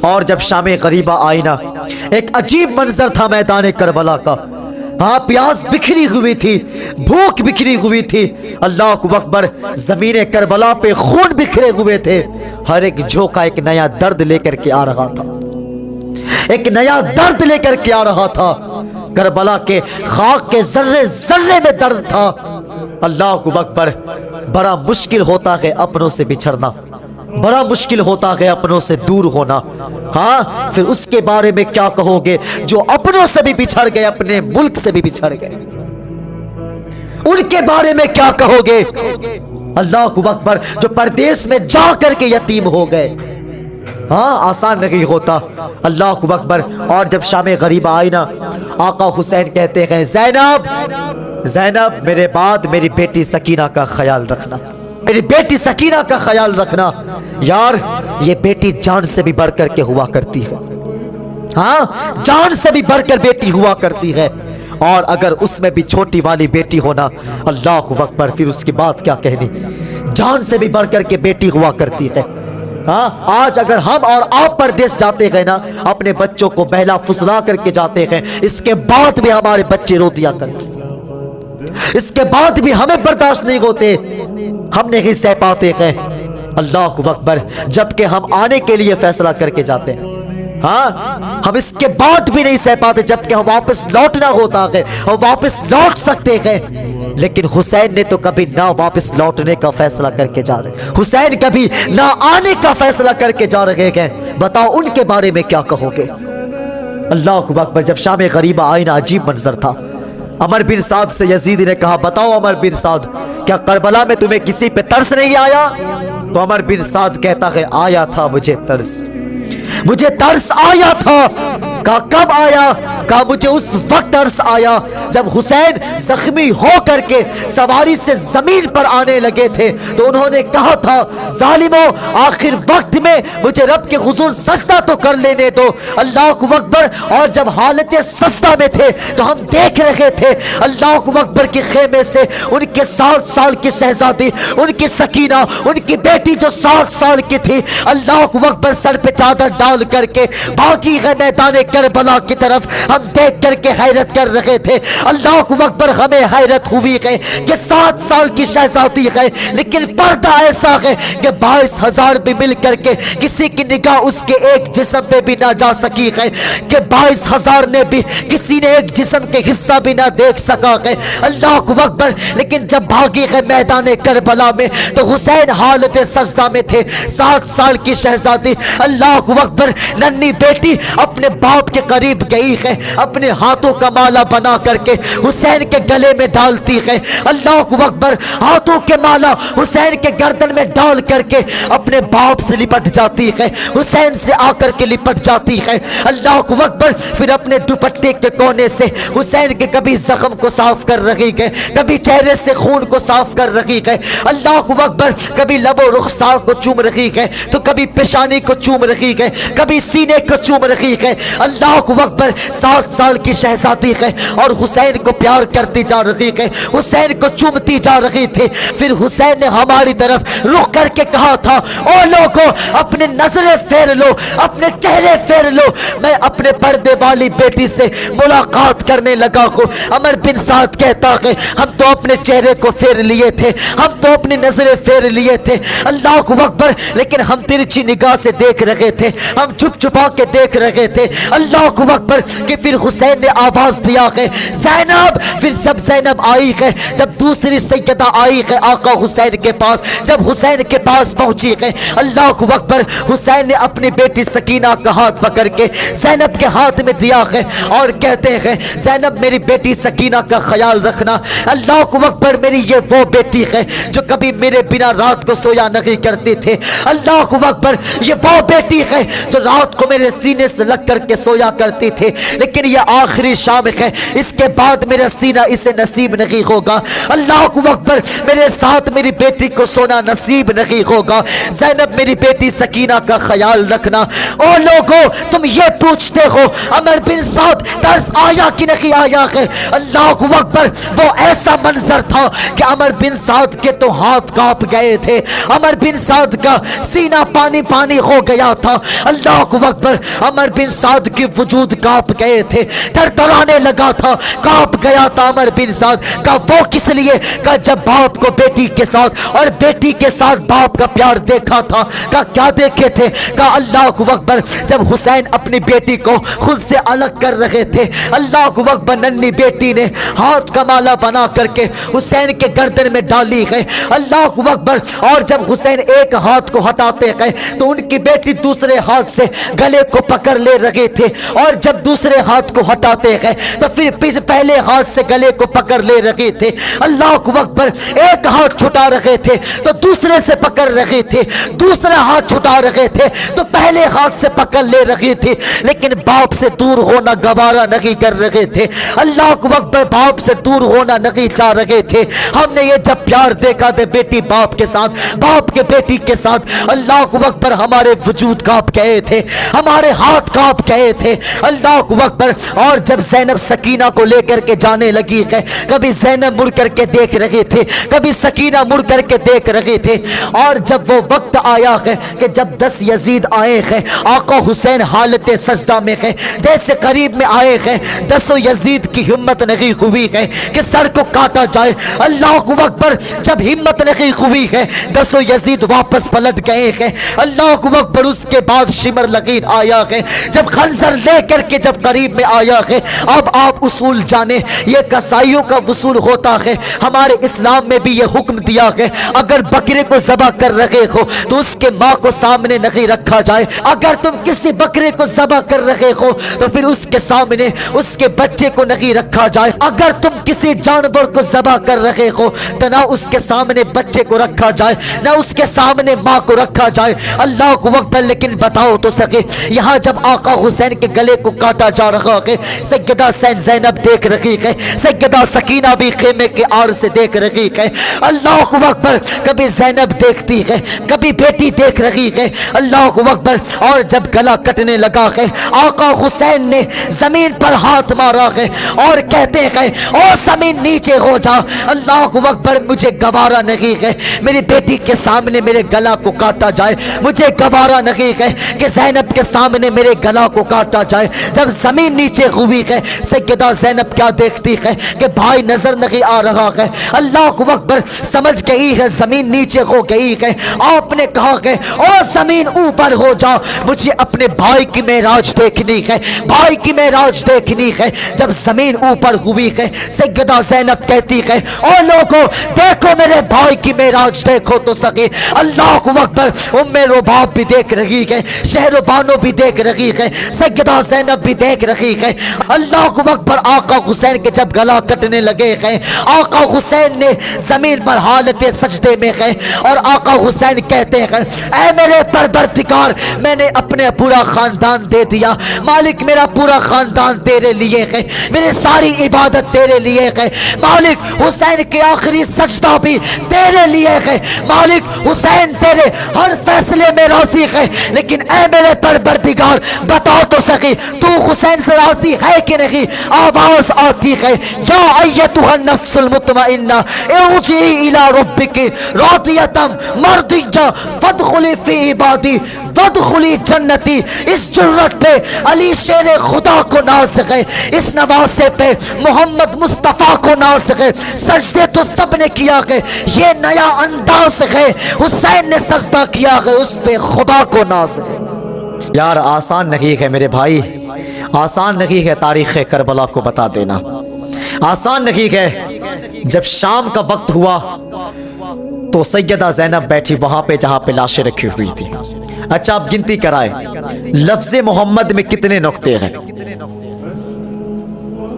اور جب شام غریبہ آئی نا، ایک عجیب منظر تھا میدان کربلا کا. ہاں پیاس بکھری ہوئی تھی، بھوک بکھری ہوئی تھی. اللہ اکبر، زمین کربلا پہ خون بکھرے ہوئے تھے. ہر ایک جھونکا ایک نیا درد لے کر کے آ رہا تھا، ایک نیا درد لے کر کے آ رہا تھا. کربلا کے خاک کے ذرے ذرے میں درد تھا. اللہ اکبر، بڑا مشکل ہوتا ہے اپنوں سے بچھڑنا، بڑا مشکل ہوتا ہے اپنوں سے دور ہونا. ہاں پھر اس کے بارے میں کیا کہو گے جو اپنوں سے بھی بچھڑ گئے، اپنے ملک سے بھی بچھڑ گئے، ان کے بارے میں کیا کہو گے؟ اللہ اکبر، جو پردیس میں جا کر کے یتیم ہو گئے. ہاں آسان نہیں ہوتا. اللہ اکبر. اور جب شام غریبہ آئی نا، آقا حسین کہتے ہیں زینب، زینب میرے بعد میری بیٹی سکینہ کا خیال رکھنا، میری بیٹی سکینہ کا خیال رکھنا. یار یہ بیٹی جان سے بھی بڑھ کر کے ہوا کرتی ہے. ہاں جان سے بھی بڑھ کر بیٹی ہوا کرتی ہے. اور اگر اس میں بھی چھوٹی والی بیٹی ہونا، اللہ اکبر، پھر اس کی بات کیا کہنی. جان سے بھی بڑھ کر کے بیٹی ہوا کرتی ہے. ہاں آج اگر ہم اور آپ پردیس جاتے ہیں نا، اپنے بچوں کو بہلا فسلا کر کے جاتے ہیں، اس کے بعد بھی ہمارے بچے رو دیا کرتے، اس کے بعد بھی ہمیں برداشت نہیں ہوتے، ہم نہیں سہ پاتے ہیں. اللہ اکبر، جبکہ ہم آنے کے لیے فیصلہ کر کے جاتے ہیں. ہاں ہم اس کے بعد بھی نہیں سہ پاتے، جبکہ ہم واپس لوٹنا ہوتا ہے، ہم واپس لوٹ سکتے ہیں. لیکن حسین نے تو کبھی نہ واپس لوٹنے کا فیصلہ کر کے جا رہے، حسین کبھی نہ آنے کا فیصلہ کر کے جا رہے ہیں. بتاؤ ان کے بارے میں کیا کہو گے؟ اللہ اکبر. جب شام غریبہ آئی نا، عجیب منظر تھا. عمر بن سعد سے یزید نے کہا بتاؤ عمر بن سعد، کیا کربلا میں تمہیں کسی پہ ترس نہیں آیا؟ تو عمر بن سعد کہتا ہے آیا تھا مجھے ترس، مجھے ترس آیا تھا. کہا کب آیا؟ کہا مجھے اس وقت ترس آیا جب حسین زخمی ہو کر کے سواری سے زمین پر آنے لگے تھے، تو انہوں نے کہا تھا ظالموں آخر وقت میں مجھے رب کے حضور سجدہ تو کر لینے دو. اللہ اکبر. اور جب حالت سجدہ میں تھے تو ہم دیکھ رہے تھے اللہ اکبر کے خیمے سے ان کے 7 سال کی شہزادی، ان کی سکینہ، ان کی بیٹی جو 7 سال کی تھی، اللہ اکبر سر پہ چادر ڈال کر کے باقی ہے میدان کربلا کی طرف. ہم دیکھ کر کے حیرت کر رہے تھے. اللہ اکبر، ہمیں حیرت ہوئی ہے کہ 7 سال کی شہزادی ہے، لیکن پردہ ایسا ہے کہ 22,000 بھی مل کر کے کسی کی نگاہ اس کے ایک جسم پہ بھی نہ جا سکی ہے، کہ 22,000 نے بھی کسی نے ایک جسم کے حصہ بھی نہ دیکھ سکا ہے. اللہ اکبر. لیکن جب بھاگی ہے میدان کربلا میں تو حسین حالت سجدہ میں تھے. 7 سال کی شہزادی، اللہ اکبر، ننھی بیٹی اپنے باپ کے قریب گئی ہے، اپنے ہاتھوں کا مالا بنا کر کے حسین کے گلے میں ڈالتی ہے. اللہ اکبر. ہاتھوں کے مالا حسین کے گردن میں ڈال کر کے اپنے باپ سے لپٹ جاتی ہے، حسین سے آ کر کے لپٹ جاتی ہے. اللہ اکبر. پھر اپنے دوپٹے کے کونے سے حسین کے کبھی زخم کو صاف کر رہی ہے، کبھی چہرے سے خون کو صاف کر رہی ہے. اللہ اکبر. کبھی لب و رخسار کو چوم رہی ہے، تو کبھی پیشانی کو چوم رہی ہے، کبھی سینے کو چوم رہی ہے. اللہ اکبر. 7 سال کی شہزادی ہے اور حسین کو پیار کرتی جا رہی ہے، حسین کو چومتی جا رہی تھی. پھر حسین نے ہماری طرف رخ کر کے کہا تھا او لوگو اپنے نظریں پھیر لو، اپنے چہرے پھیر لو، میں اپنے پردے والی بیٹی سے ملاقات کرنے لگا ہوں. عمر بن سعد کہتا ہے ہم تو اپنے چہرے کو پھیر لیے تھے، ہم تو اپنی نظریں پھیر لیے تھے اللہ اکبر، لیکن ہم ترچھی نگاہ سے دیکھ رہے تھے، ہم چھپ چھپا کے دیکھ رہے تھے اللہ اکبر. کہ پھر حسین نے آواز دیا ہے زینب. پھر جب زینب آئی ہے، جب دوسری سیدہ آئی ہے آقا حسین کے پاس، جب حسین کے پاس پہنچی ہے اللہ اکبر، حسین نے اپنی بیٹی سکینہ کا ہاتھ پکڑ کے زینب کے ہاتھ میں دیا ہے اور کہتے ہیں زینب میری بیٹی سکینہ کا خیال رکھنا. اللہ اکبر. میری یہ وہ بیٹی ہے جو کبھی میرے بنا رات کو سویا نہیں کرتی تھی. اللہ اکبر. یہ وہ بیٹی ہے جو رات کو میرے سینے سے لگ کر کے سویا کرتی تھی، لیکن لیکن یہ آخری شام ہے، اس کے بعد میرا سینہ اسے نصیب نہیں ہوگا۔ اللہ اکبر، میرے ساتھ میری بیٹی کو سونا نصیب نہیں ہوگا۔ زینب میری بیٹی سکینہ کا خیال رکھنا۔ او لوگو، تم یہ پوچھتے ہو عمر بن سعد ترس آیا کہ نہیں آیا ہے؟ اللہ اکبر، وہ ایسا منظر تھا کہ عمر بن سعد کے تو ہاتھ کانپ گئے تھے، عمر بن سعد کا سینہ پانی پانی ہو گیا تھا۔ اللہ اکبر، عمر بن سعد کی وجود کانپ گئے تھے، تھرتھرانے لگا تھا، کانپ گیا تھا عمر بن سعد کا۔ وہ کس لیے؟ کہ جب باپ کو بیٹی کے ساتھ اور بیٹی کے ساتھ باپ کا پیار دیکھا تھا، کہ کیا دیکھے تھے؟ کہ اللہ اکبر، جب حسین اپنی بیٹی کو خود سے الگ کر رہے تھے، اللہ اکبر، ننھی بیٹی نے ہاتھ کا مالا بنا کر کے حسین کے گردن میں ڈالی گئے، اللہ اکبر، اور جب حسین ایک ہاتھ کو ہٹاتے گئے تو ان کی بیٹی دوسرے ہاتھ سے گلے کو پکڑ لے رہے تھے، اور جب دوسرے ہاتھ کو ہٹاتے گئے تو پھر پہلے ہاتھ سے گلے کو پکڑ لے رہے تھے، اللہ اکبر، ایک ہاتھ چھٹا رہے تھے تو دوسرے سے پکڑ رہے تھے، دوسرا ہاتھ چھٹا رہے تھے تو پہلے ہاتھ سے پکڑ لے رہی تھی، لیکن باپ سے دور ہونا گوارا نہیں کر رہے تھے، اللہ اکبر، باپ سے دور ہونا نہیں چاہ رہے تھے۔ ہم نے یہ جب پیار دیکھا تھا بیٹی باپ کے ساتھ، باپ کے بیٹی کے ساتھ، اللہ اکبر، ہمارے وجود کانپ گئے تھے، ہمارے ہاتھ کانپ گئے تھے، اللہ اکبر۔ اور جب زینب سکینہ کو لے کر کے جانے لگی ہے، کبھی زینب مڑ کر کے دیکھ رہے تھے، کبھی سکینہ مڑ کر کے دیکھ رہے تھے، اور جب وہ وقت آیا ہے کہ جب 10 یزید آئے ہیں، آقا حسین حالت سجدہ میں ہے، جیسے قریب میں آئے ہیں، 10 یزید کی ہمت نہیں ہوئی ہے کہ سر کو کاٹا جائے، اللہ اکبر، جب ہمت نہیں ہوئی ہے 10 یزید واپس پلٹ گئے ہیں، اللہ اکبر۔ اس کے بعد شمر لگین آیا ہے، جب خنجر لے کر کے جب قریب میں آیا ہے، اب آپ اصول جانے، یہ کسائیوں کا وصول ہوتا ہے، ہمارے اسلام میں بھی یہ حکم دیا ہے، اگر بکرے کو ذبح کر رہے ہو تو اس کے ماں کو سامنے نہیں رکھا جائے، اگر تم کسی بکرے کو ذبح کر رہے ہو تو پھر اس کے سامنے اس کے بچے کو نہیں رکھا جائے، اگر تم کسی جانور کو ذبح کر رہے ہو تو نہ اس کے سامنے بچے کو رکھا جائے، نہ اس کے سامنے ماں کو رکھا جائے، اللہ اکبر۔ لیکن بتاؤ تو سکے، یہاں جب آقا حسین کے گلے کو کاٹا جا رہا ہے، سیدہ زینب دیکھ رہی ہے، سیدہ سکینہ بھی خیمے کے آڑ سے دیکھ رہی ہے، اللہ اکبر۔ کبھی زینب دیکھتی ہے، کبھی بیٹی دیکھ رہی ہے، اللہ اکبر۔ اور جب گلا کٹنے لگا ہے، آقا حسین نے زمین پر ہاتھ مارا ہے اور کہتے ہیں، او زمین نیچے ہو جا، اللہ اکبر، مجھے گوارا نہیں ہے میری بیٹی کے سامنے میرے گلا کو کاٹا جائے، مجھے گوارا نہیں ہے کہ زینب کے سامنے میرے گلا کو کاٹا جائے۔ جب زمین نیچے ہوئی ہے، سیدہ زینب کیا دیکھتی ہے کہ بھائی نظر نہیں آ رہا ہے، اللہ اکبر، سمجھ گئی ہے زمین نیچے ہو گئی ہے، آپ نے کہا کہ او زمین اوپر ہو جا، مجھے اپنے بھائی کی معراج دیکھنی ہے، بھائی کی معراج دیکھنی ہے۔ جب زمین اوپر ہوئی ہے، سیدہ زینب کہتی ہے، او لوگو دیکھو میرے بھائی کی معراج دیکھو تو سکے، اللہ اکبر۔ ام رباب بھی دیکھ رہی ہے، شہر بانو بھی دیکھ رہی ہے، سیدہ زینب بھی دیکھ رہی ہے، اللہ اکبر۔ آقا حسین کے جب گلا کٹنے لگے ہیں، آقا حسین نے زمین پر حالت سجدے میں ہے، اور آقا حسین کہتے ہیں، اے میرے پروردگار، میں نے اپنے پورا خاندان دے دیا، مالک میرا پورا خاندان تیرے لیے ہے، میری ساری عبادت تیرے لیے ہے، مالک حسین کے آخری سجدہ بھی تیرے لیے ہے، مالک حسین تیرے ہر فیصلے میں راضی ہے، لیکن اے میرے پروردگار بتا تو سکی تو حسین سے راضی ہے کہ نہیں؟ آواز آتی ہے، یا ایتھا النفس المطمئنہ ارجعی الی ربک راضیۃ مرضیہ فادخلی فی عبادی وادخلی جنتی۔ اس جرت پہ علی شیر خدا کو ناز ہے، اس نواسے پہ محمد مصطفیٰ کو ناز ہے، سجدے تو سب نے کیا ہے، یہ نیا انداز ہے، حسین نے سجدہ کیا ہے، اس پہ خدا کو ناز ہے۔ یار آسان نہیں ہے میرے بھائی، آسان نہیں ہے تاریخ کربلا کو بتا دینا، آسان نہیں ہے۔ جب شام کا وقت ہوا تو سیدہ زینب بیٹھی وہاں پہ جہاں پہ لاشیں رکھی ہوئی تھی۔ اچھا آپ گنتی کرائیں، لفظ محمد میں کتنے نقطے ہیں؟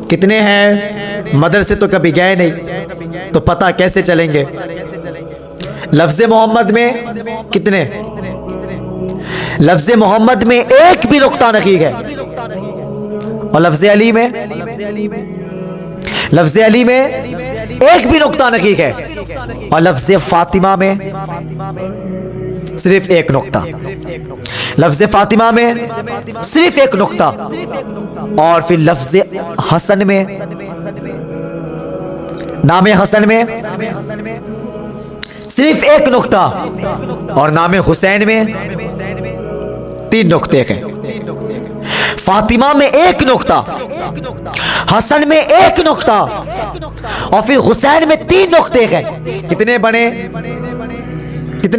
کتنے ہیں؟ مدرسے تو کبھی گئے نہیں تو پتہ کیسے چلیں گے؟ لفظ محمد میں کتنے؟ لفظ محمد میں ایک بھی نقطہ نہیں ہے، اور لفظ علی میں ایک بھی نقطہ نہیں ہے، اور لفظ فاطمہ میں صرف ایک نقطہ، لفظ فاطمہ میں صرف ایک نقطہ، اور پھر لفظ حسن میں، نام حسن میں صرف ایک نقطہ، اور نام حسین میں 3 نقطے ہیں۔ فاطمہ میں ایک نقطہ، حسن میں ایک نقطہ، اور پھر حسین میں 3 نقطے ہیں۔ کتنے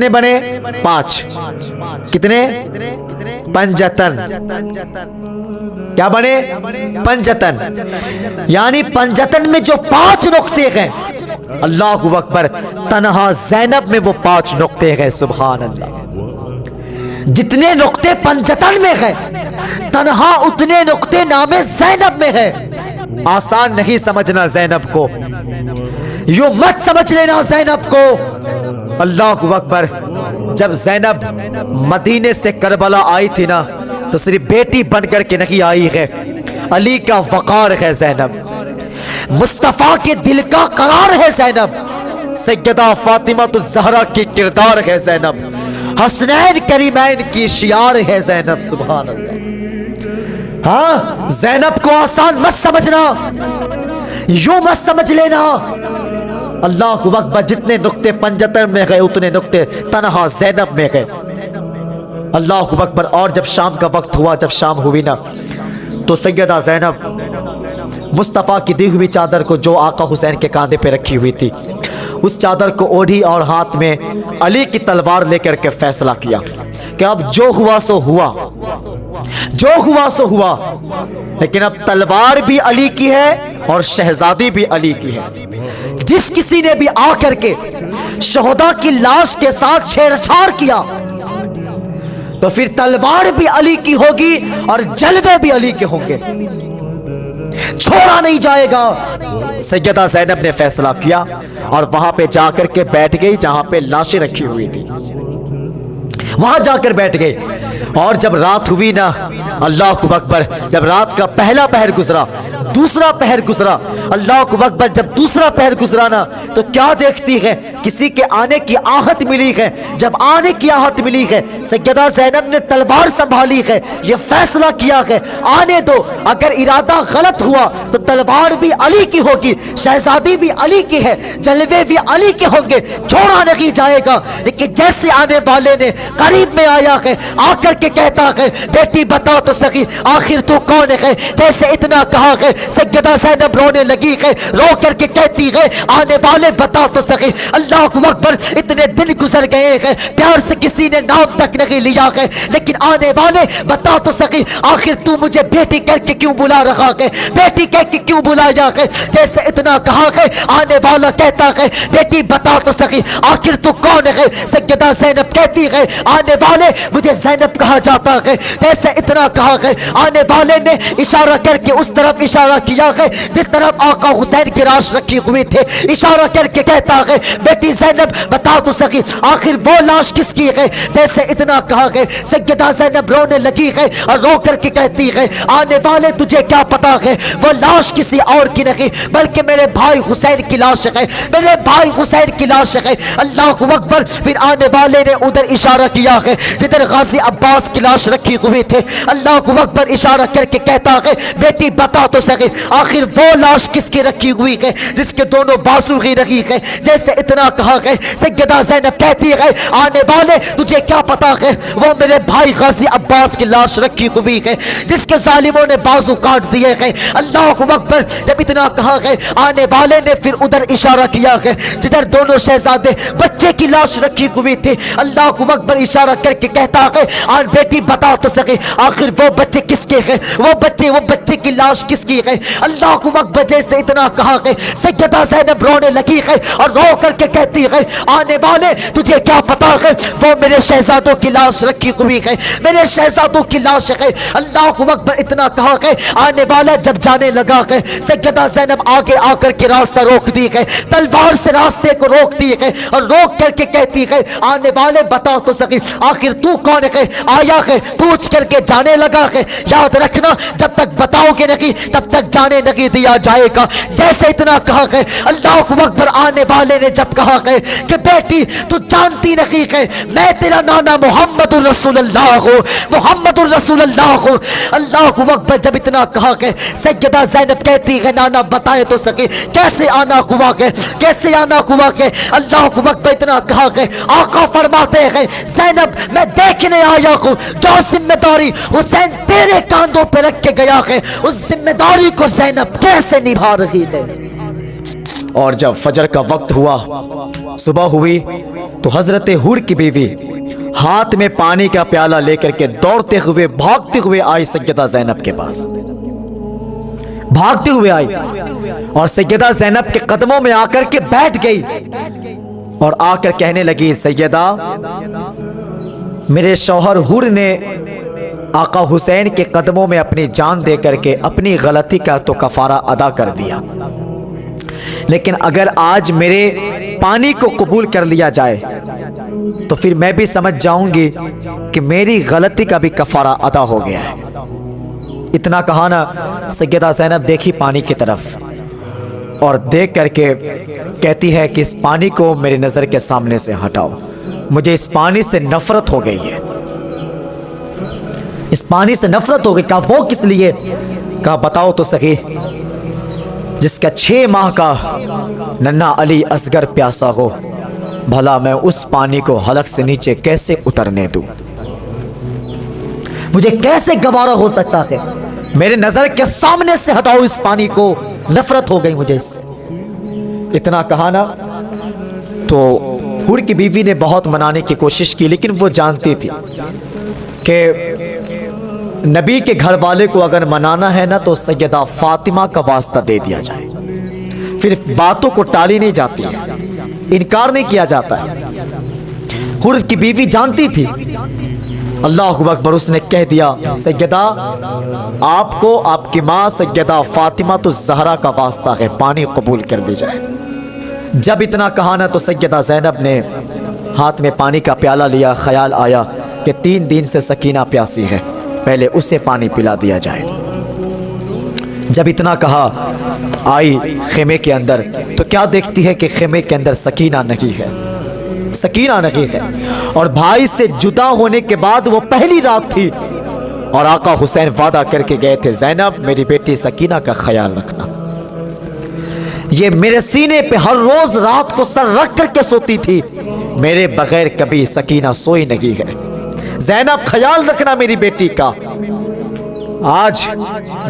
بنے؟ 5۔ کتنے؟ 55۔ کیا بنے؟ 55۔ یعنی 55 میں جو 5 نقطے ہیں، اللہ اکبر، تنہا زینب میں وہ 5 نقطے ہیں۔ سبحان اللہ، جتنے نقطے 55 میں ہیں، تنہا اتنے نقطے نام زینب میں ہے۔ آسان نہیں سمجھنا زینب کو، یوں مت سمجھ لینا زینب کو۔ اللہ اکبر، جب زینب مدینے سے کربلا آئی تھی نا، تو صرف بیٹی بن کر کے نہیں آئی ہے، علی کا وقار ہے زینب، مصطفیٰ کے دل کا قرار ہے زینب، سیدہ فاطمہ الزہرا کی کردار ہے زینب، حسنین کریمین کی شعار ہے زینب۔ سبحان اللہ۔ ہاں، زینب کو آسان مت سمجھنا، یوں مت سمجھ لینا۔ اللہ اکبر، جتنے نقطے 75 میں گئے اتنے نقطے تنہا زینب میں گئے۔ اللہ اکبر۔ اور جب شام کا وقت ہوا، جب شام ہوئی نا، تو سیدہ زینب مصطفیٰ کی دی ہوئی چادر کو جو آقا حسین کے کاندھے پہ رکھی ہوئی تھی، اس چادر کو اوڑھی اور ہاتھ میں علی کی تلوار لے کر کے فیصلہ کیا کہ اب جو ہوا سو ہوا، جو ہوا سو ہوا، لیکن اب تلوار بھی علی کی ہے اور شہزادی بھی علی کی ہے۔ جس کسی نے بھی آ کر کے شہداء کی لاش کے ساتھ چھیڑ چھاڑ کیا تو پھر تلوار بھی علی کی ہوگی اور جلوے بھی علی کے ہوں گے، چھوڑا نہیں جائے گا۔ سیدہ زینب نے فیصلہ کیا اور وہاں پہ جا کر کے بیٹھ گئی جہاں پہ لاشیں رکھی ہوئی تھی، وہاں جا کر بیٹھ گئی۔ اور جب رات ہوئی نا، اللہ اکبر، جب رات کا پہلا پہر گزرا، دوسرا پہر گزرا، اللہ اکبر، جب دوسرا پہر گزرا نا، تو کیا دیکھتی ہے؟ کسی کے آنے کی آہٹ ملی ہے۔ جب آنے کی آہٹ ملی ہے، سیدہ زینب نے تلوار سنبھالی ہے، یہ فیصلہ کیا ہے آنے دو، اگر ارادہ غلط ہوا تو تلوار بھی علی کی ہوگی، شہزادی بھی علی کی ہے، جلوے بھی علی کے ہوں گے، چھوڑا نہیں جائے گا۔ لیکن جیسے آنے والے نے قریب میں آیا ہے، آ کر کے کہتا ہے بیٹی بتا تو سکی آخر تو کون ہے؟ جیسے اتنا کہا ہے، سیدہ زینب رونے لگی ہے، رو کر کے کہتی ہے آنے والے بتا تو سکی۔ اللہ اکبر، اتنے دن گزر گئے ہیں، پیار سے کسی نے نام تک نہیں لیا ہے، لیکن آنے والے بتا تو سکی آخر تو مجھے بیٹی کر کے کیوں بلا رہا ہے؟ بیٹی کہہ کے کیوں بلایا ہے؟ جیسے اتنا کہا ہے، آنے والا کہتا ہے بیٹی بتا تو سکی آخر تو کون ہے؟ سیدہ زینب کہتی ہے آنے والے مجھے زینب کہا جاتا ہے۔ جیسے اتنا کہا ہے، آنے والے نے اشارہ کر کے اس طرف اشارہ کیا ہے جس طرف آقا حسین کی لاش رکھی ہوئی تھی، اشارہ کر کے کہتا ہے بیٹی زینب بتا تو سکی آخر وہ لاش کس کی ہے؟ جیسے اتنا کہا ہے، سیدہ زینب رونے لگی ہے اور رو کر کے کہتی ہے آنے والے تجھے کیا پتا ہے وہ لاش کسی اور کی نہیں بلکہ میرے بھائی حسین کی لاش ہے، میرے بھائی حسین کی لاش ہے۔ اللہ اکبر، پھر آنے والے نے ادھر اشارہ کیا ہے جدھر غازی عباس کی لاش رکھی ہوئی تھی، اللہ اکبر اشارہ کر کے کہتا ہے بیٹی بتا تو سکی آخر وہ لاش کس کی رکھی ہوئی ہے جس کے دونوں بازو ہی رہی ہے۔ جیسے اتنا کہا ہے، سیدہ زینب کہتی ہے آنے والے تجھے کیا پتا ہے وہ میرے بھائی غازی عباس کی لاش رکھی ہوئی ہے جس کے ظالموں نے بازو کاٹ دیے ہیں۔ اللہ اکبر، جب اتنا کہا ہے، آنے والے نے پھر ادھر اشارہ کیا ہے جدھر دونوں شہزادے بچے کی لاش رکھی ہوئی تھی، اللہ اکبر اشارہ کر کے کہتا ہے آن بیٹی بتا تو سکے آخر وہ بچے کس کے ہیں، وہ بچے کی لاش کس کی ہے۔ اللہ اکبر، جیسے اتنا کہا ہے، سیدہ زینب رونے لگی ہے اور رو کر کے کہتی ہے آنے والے تجھے کیا پتا ہے وہ میرے شہزادوں کی لاش رکھی ہوئی ہے، میرے شہزادوں کی لاش ہے۔ اللہ اکبر، اتنا کہا ہے، آنے والا جب جانے لگا ہے، سیدہ زینب آگے آ کر کے راستہ روک دی ہے، تلوار سے راستے کو روک دی ہے اور روک کر کے کہتی ہے آنے والے بتا تو سکی آخر تو کون ہے؟ آیا ہے پوچھ کر کے جانے لگا ہے، یاد رکھنا جب تک بتاؤ گے نہیں تب تک جانے نہیں دیا جائے گا۔ جیسے اتنا کہا ہے، اللہ اکبر، آنے والے نے جب کہا ہے کہ بیٹی تو جانتی نہیں ہے میں تیرا نانا محمد الرسول اللہ ہوں، محمد الرسول اللہ ہوں۔ اللہ اکبر، جب اتنا کہا کہ سیدہ زینب کہتی ہے نانا بتائے تو سکے کیسے آنا ہوا کہ کیسے آنا ہوا کہ اللہ اکبر، اتنا کہا کہ آقا فرماتے ہیں زینب میں دیکھنے آیا ہوں جو ذمہ داری حسین تیرے کاندھوں پہ رکھ کے گیا ہے اس ذمہ داری کو زینب کیسے نبھا رہی ہے۔ اور جب فجر کا وقت ہوا، صبح ہوئی، تو حضرت حور کی بیوی ہاتھ میں پانی کا پیالہ لے کر کے دوڑتے ہوئے بھاگتے ہوئے آئی سیدہ زینب کے پاس، بھاگتے ہوئے آئی اور سیدہ زینب کے قدموں میں آ کر کے بیٹھ گئی اور آ کر کہنے لگی سیدہ میرے شوہر حور نے آقا حسین کے قدموں میں اپنی جان دے کر کے اپنی غلطی کا تو کفارہ ادا کر دیا، لیکن اگر آج میرے پانی کو قبول کر لیا جائے تو پھر میں بھی سمجھ جاؤں گی کہ میری غلطی کا بھی کفارہ ادا ہو گیا ہے۔ اتنا کہا نا، سیدہ زینب دیکھی پانی کی طرف اور دیکھ کر کے کہتی ہے کہ اس پانی کو میری نظر کے سامنے سے ہٹاؤ، مجھے اس پانی سے نفرت ہو گئی ہے، اس پانی سے نفرت ہو گئی۔ کہا وہ کس لیے؟ کہا بتاؤ تو سکی، جس کا 6 ماہ کا ننھا علی اصغر پیاسا ہو، بھلا میں اس پانی کو حلق سے نیچے کیسے اترنے دوں؟ مجھے کیسے گوارا ہو سکتا ہے؟ میرے نظر کے سامنے سے ہٹاؤ اس پانی کو، نفرت ہو گئی مجھے اس سے۔ اتنا کہا نا تو حور کی بیوی نے بہت منانے کی کوشش کی، لیکن وہ جانتی تھی کہ نبی کے گھر والے کو اگر منانا ہے نا تو سیدہ فاطمہ کا واسطہ دے دیا جائے، پھر باتوں کو ٹالی نہیں جاتی ہے، انکار نہیں کیا جاتا ہے۔ حور کی بیوی جانتی تھی، اللہ اکبر، اس نے کہہ دیا سیدہ آپ کو آپ کی ماں سیدہ فاطمہ تو زہرا کا واسطہ ہے، پانی قبول کر دی جائے۔ جب اتنا کہا نا تو سیدہ زینب نے ہاتھ میں پانی کا پیالہ لیا، خیال آیا کہ 3 دن سے سکینہ پیاسی ہے، پہلے اسے پانی پلا دیا جائے۔ جب اتنا کہا آئی خیمے کے اندر تو کیا دیکھتی ہے کہ خیمے کے اندر سکینہ نہیں ہے، سکینہ نہیں ہے، اور بھائی سے جدا ہونے کے بعد وہ پہلی رات تھی اور آقا حسین وعدہ کر کے گئے تھے زینب میری بیٹی سکینہ کا خیال رکھنا۔ یہ میرے سینے پہ ہر روز رات کو سر رکھ کر کے سوتی تھی، میرے بغیر کبھی سکینہ سوئی نہیں ہے، زینب خیال رکھنا میری بیٹی کا۔ آج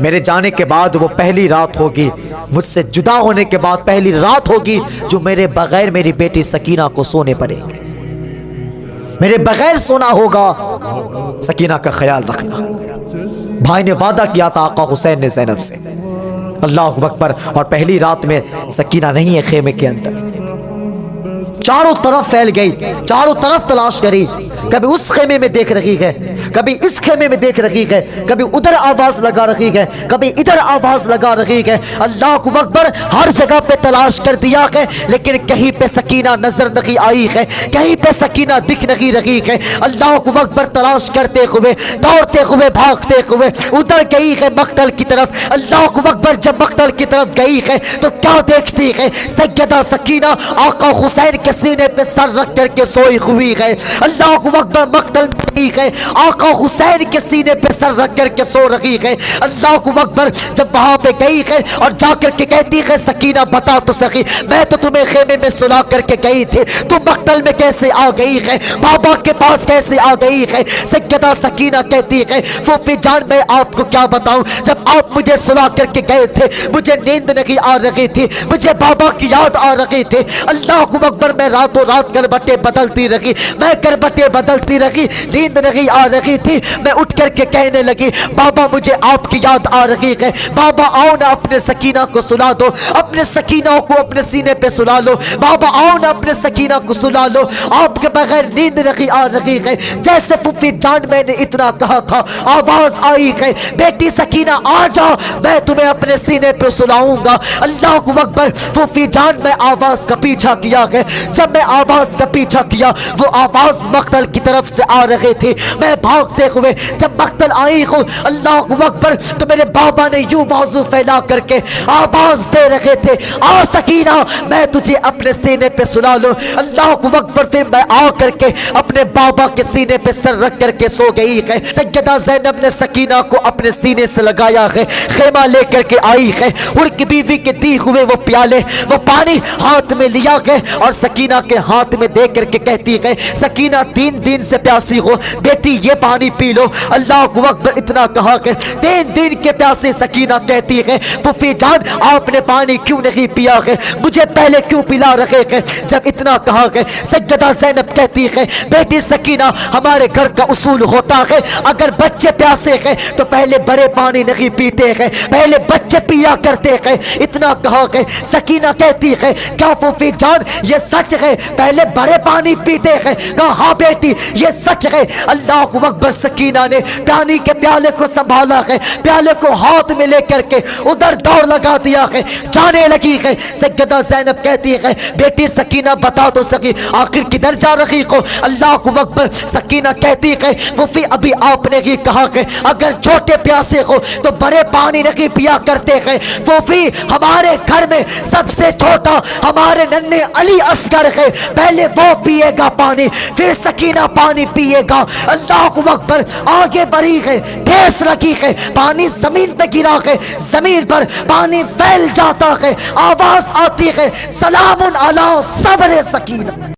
میرے جانے کے بعد وہ پہلی رات ہوگی، مجھ سے جدا ہونے کے بعد پہلی رات ہوگی جو میرے بغیر میری بیٹی سکینہ کو سونے پڑے گی، میرے بغیر سونا ہوگا، سکینہ کا خیال رکھنا۔ بھائی نے وعدہ کیا تھا آقا حسین نے زینب سے، اللہ اکبر، اور پہلی رات میں سکینہ نہیں ہے خیمے کے اندر، چاروں طرف پھیل گئی، چاروں طرف تلاش کری، کبھی اس خیمے میں دیکھ رہی ہے، کبھی اس خیمے میں دیکھ رہی ہے، کبھی ادھر آواز لگا رہی ہے، کبھی ادھر آواز لگا رہی ہے، اللہ اکبر، ہر جگہ پہ تلاش کر دیا ہے، لیکن کہیں پہ سکینہ نظر نہیں آئی ہے، کہیں پہ سکینہ دکھ نہیں رہی ہے۔ اللہ اکبر، تلاش کرتے ہوئے، دوڑتے ہوئے، بھاگتے ہوئے ادھر گئی ہے مقتل کی طرف۔ اللہ اکبر، جب مقتل کی طرف گئی ہے تو کیا دیکھتی ہے؟ سیدہ سکینہ آقا حسین کے سینے پہ سر رکھ کر کے سوئی ہوئی ہے۔ اللہ اکبر، مقتل میں ہے، آقا حسین کے سینے پہ سر رکھ کر کے سو رہی ہے۔ اللہ اکبر، جب وہاں پہ گئی ہے اور جا کر کے کہتی ہے سکینہ بتا تو سکی، میں تو تمہیں خیمے میں سلا کر کے گئی تھی، تم مقتل میں کیسے آ گئی ہے، بابا کے پاس کیسے آ گئی ہے؟ سیدہ سکینہ کہتی ہے پھوپھی جان میں آپ کو کیا بتاؤں، جب آپ مجھے سلا کر کے گئے تھے مجھے نیند نہیں آ رہی تھی، مجھے بابا کی یاد آ رہی تھی۔ اللہ اکبر، میں راتوں رات کربٹیں بدلتی رہی، میں کربٹیں بدلتی رہی، نیند نہیں آ رہی تھی۔ میں اٹھ کر کے کہنے لگی بابا مجھے آپ کی یاد آ رہی ہے، بابا آؤ نا اپنے سکینہ کو سلا دو، اپنے سکینہ کو اپنے سینے پہ سلا لو، بابا آؤ نا اپنے سکینہ کو سلا لو، آپ کے بغیر نیند نہیں آ رہی ہے۔ جیسے پھوپھی جان میں نے اتنا کہا تھا، آواز آئی ہے بیٹی سکینہ آ جا، میں تمہیں اپنے سینے پہ سلاؤں گا۔ اللہ اکبر، پھوپھی جان میں آواز کا پیچھا کیا ہے، جب میں آواز کا پیچھا کیا وہ آواز مقتل کی طرف سے آ رہی تھی، میں بھاگ بھاگتے ہوئے جب مقتل آئی ہوں اللہ اکبر تو میرے بابا نے یوں بازو پھیلا کر کے آواز دے رہے تھے آ سکینہ میں تجھے اپنے سینے پہ سلا لوں. اللہ اکبر پھر میں آ کر کے اپنے بابا کے سینے پہ سر رکھ کر کے سو گئی ہے. سیدہ زینب نے سکینہ کو اپنے سینے سے لگایا ہے, خیمہ لے کر کے آئی ہے, ان کی بیوی کے دی ہوئے وہ پیالے وہ پانی ہاتھ میں لیا ہے اور سکینہ کے ہاتھ میں دے کر کے کہتی ہے سکینہ 3 دن سے پیاسی ہو بیٹی یہ پانی پی لو. اللہ اکبر اتنا کہا کہ 3 دن کے پیاسے سکینہ کہتی ہے پھوپھی جان آپ نے پانی کیوں نہیں پیا ہے, مجھے پہلے کیوں پلا رہے ہیں. جب اتنا کہا ہے سیدہ زینب کہتی ہے بیٹی سکینہ ہمارے گھر کا اصول ہوتا ہے اگر بچے پیاسے ہیں تو پہلے بڑے پانی نہیں پیتے ہیں, پہلے بچے پیا کرتے ہیں. اتنا کہا ہے سکینہ کہتی ہے کیا پھوپھی جان یہ سچ ہے پہلے بڑے پانی پیتے ہیں, کہا ہاں بیٹی یہ سچ ہے. اللہ اکبر سکینہ نے پانی کے پیالے کو سنبھالا ہے, پیالے کو ہاتھ میں لے کر کے ادھر دوڑ لگا دیا ہے, جانے لگی ہے. سیدہ زینب کہتی ہے بیٹی سکینہ بتا تو سکی آخر کدھر جا رہی ہو. اللہ اکبر سکینہ کہتی ہے پھوپھی ابھی آپ نے ہی کہا کہ اگر چھوٹے پیاسے ہو تو بڑے پانی نہیں پیا کرتے ہیں. پھوپھی ہمارے گھر میں سب سے چھوٹا ہمارے ننھے علی اصغر ہے, پہلے وہ پیے گا پانی پھر سکینہ پانی پیے گا. اللہ اکبر آگے بڑھی ہے, ٹھیس لگی ہے, پانی زمین پہ گرا ہے, زمین پر پانی پھیل جاتا ہے, آواز آتی ہے سلام علی صبر سکینہ.